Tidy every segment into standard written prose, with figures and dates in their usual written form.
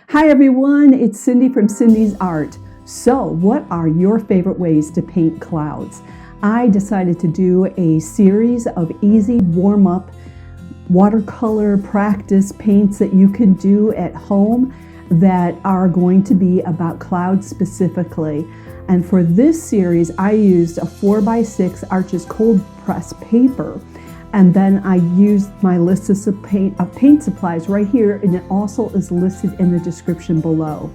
Hi everyone, it's Cindy from Cindy's Art. So, what are your favorite ways to paint clouds? I decided to do a series of easy warm-up watercolor practice paints that you can do at home that are going to be about clouds specifically. And for this series, I used a 4x6 Arches cold press paper. And then I used my list of paint supplies right here, and it also is listed in the description below.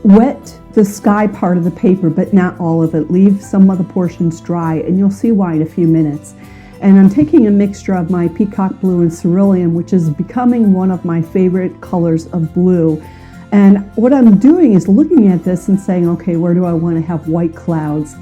Wet the sky part of the paper, but not all of it. Leave some of the portions dry, and you'll see why in a few minutes. And I'm taking a mixture of my Peacock Blue and Cerulean, which is becoming one of my favorite colors of blue. And what I'm doing is looking at this and saying, okay, where do I want to have white clouds?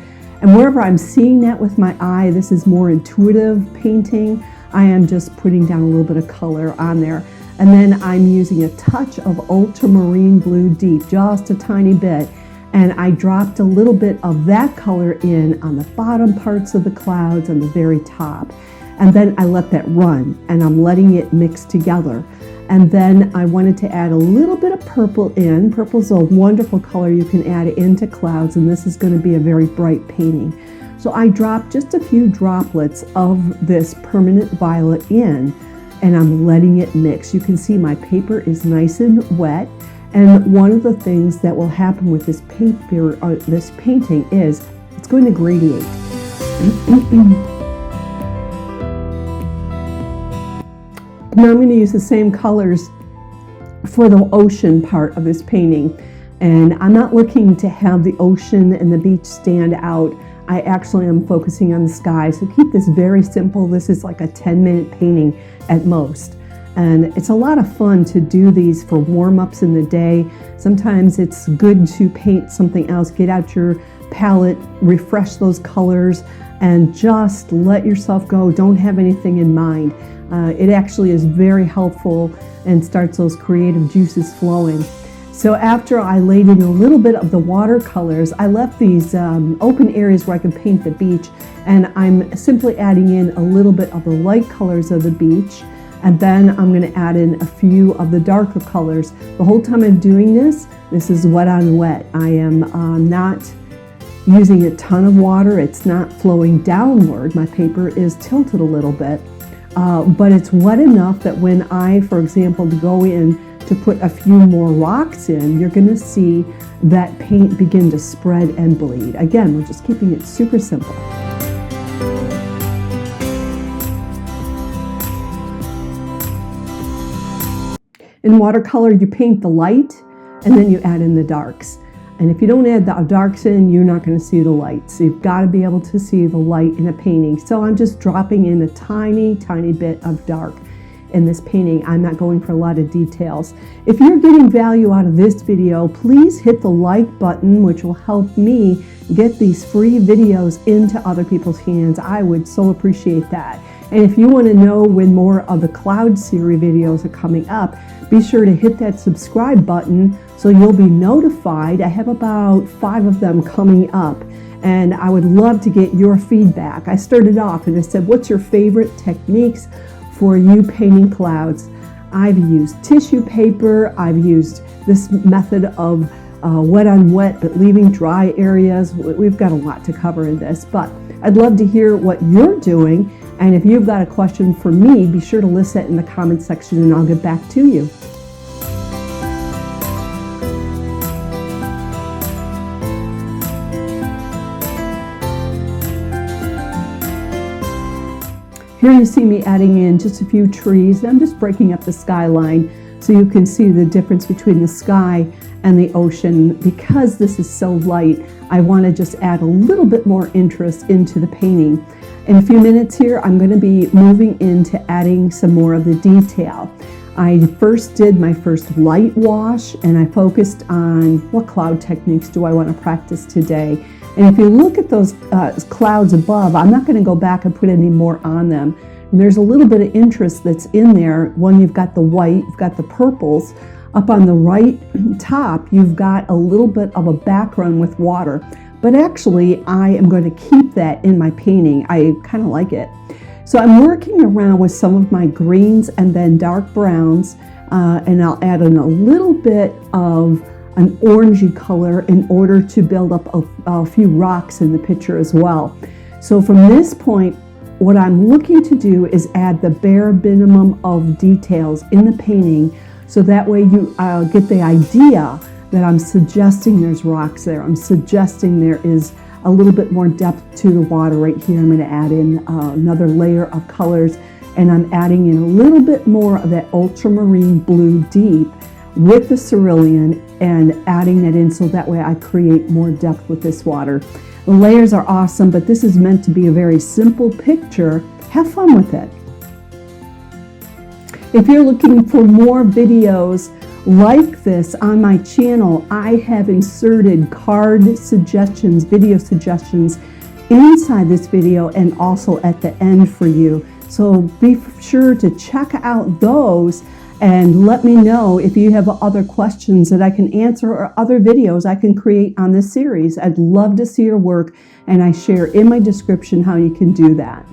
And wherever I'm seeing that with my eye, this is more intuitive painting. I am just putting down a little bit of color on there. And then I'm using a touch of ultramarine blue deep, just a tiny bit. And I dropped a little bit of that color in on the bottom parts of the clouds and the very top. And then I let that run, and I'm letting it mix together. And then I wanted to add a little bit of purple in. Purple is a wonderful color you can add into clouds, and this is going to be a very bright painting. So I dropped just a few droplets of this permanent violet in, and I'm letting it mix. You can see my paper is nice and wet, and one of the things that will happen with this paper, or this painting, is it's going to gradiate. Now I'm going to use the same colors for the ocean part of this painting. And I'm not looking to have the ocean and the beach stand out. I actually am focusing on the sky. So keep this very simple. This is like a 10-minute painting at most. And it's a lot of fun to do these for warm-ups in the day. Sometimes it's good to paint something else. Get out your palette, refresh those colors, and just let yourself go. Don't have anything in mind. It actually is very helpful and starts those creative juices flowing. So after I laid in a little bit of the watercolors, I left these open areas where I can paint the beach, and I'm simply adding in a little bit of the light colors of the beach, and then I'm going to add in a few of the darker colors. The whole time I'm doing this is wet on wet. I am not using a ton of water. It's not flowing downward. My paper is tilted a little bit. But it's wet enough that when I, for example, go in to put a few more rocks in, you're going to see that paint begin to spread and bleed. Again, we're just keeping it super simple. In watercolor, you paint the light and then you add in the darks. And if you don't add the darks in, you're not going to see the light. So you've got to be able to see the light in a painting. So I'm just dropping in a tiny, tiny bit of dark in this painting. I'm not going for a lot of details. If you're getting value out of this video, please hit the like button, which will help me get these free videos into other people's hands. I would so appreciate that. And if you want to know when more of the Cloud series videos are coming up, be sure to hit that subscribe button so you'll be notified. I have about 5 of them coming up, and I would love to get your feedback. I started off and I said, what's your favorite techniques for you painting clouds? I've used tissue paper. I've used this method of wet on wet, but leaving dry areas. We've got a lot to cover in this, but I'd love to hear what you're doing. And if you've got a question for me, be sure to list it in the comment section and I'll get back to you. Here you see me adding in just a few trees. I'm just breaking up the skyline so you can see the difference between the sky and the ocean. Because this is so light, I want to just add a little bit more interest into the painting. In a few minutes here, I'm going to be moving into adding some more of the detail. I first did my first light wash, and I focused on what cloud techniques do I want to practice today. And if you look at those clouds above, I'm not going to go back and put any more on them. And there's a little bit of interest that's in there. One, you've got the white, you've got the purples. Up on the right top, you've got a little bit of a background with water. But actually, I am going to keep that in my painting. I kind of like it. So I'm working around with some of my greens and then dark browns and I'll add in a little bit of an orangey color in order to build up a few rocks in the picture as well. So from this point, what I'm looking to do is add the bare minimum of details in the painting, so that way you get the idea that I'm suggesting there's rocks there. I'm suggesting there is a little bit more depth to the water right here. I'm going to add in another layer of colors, and I'm adding in a little bit more of that ultramarine blue deep with the cerulean and adding that in, so that way I create more depth with this water. The layers are awesome, but this is meant to be a very simple picture. Have fun with it. If you're looking for more videos like this on my channel, I have inserted card suggestions, video suggestions inside this video and also at the end for you. So be sure to check out those and let me know if you have other questions that I can answer or other videos I can create on this series. I'd love to see your work, and I share in my description how you can do that.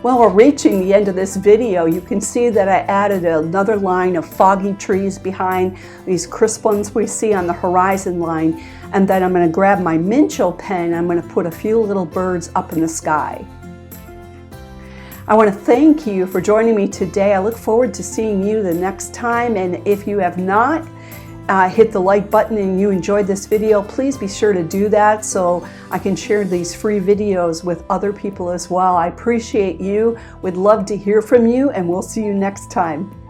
Well, we're reaching the end of this video. You can see that I added another line of foggy trees behind these crisp ones we see on the horizon line. And then I'm going to grab my Mincho pen and I'm going to put a few little birds up in the sky. I want to thank you for joining me today. I look forward to seeing you the next time. And if you have not hit the like button and you enjoyed this video, please be sure to do that so I can share these free videos with other people as well. I appreciate you, would love to hear from you, and we'll see you next time.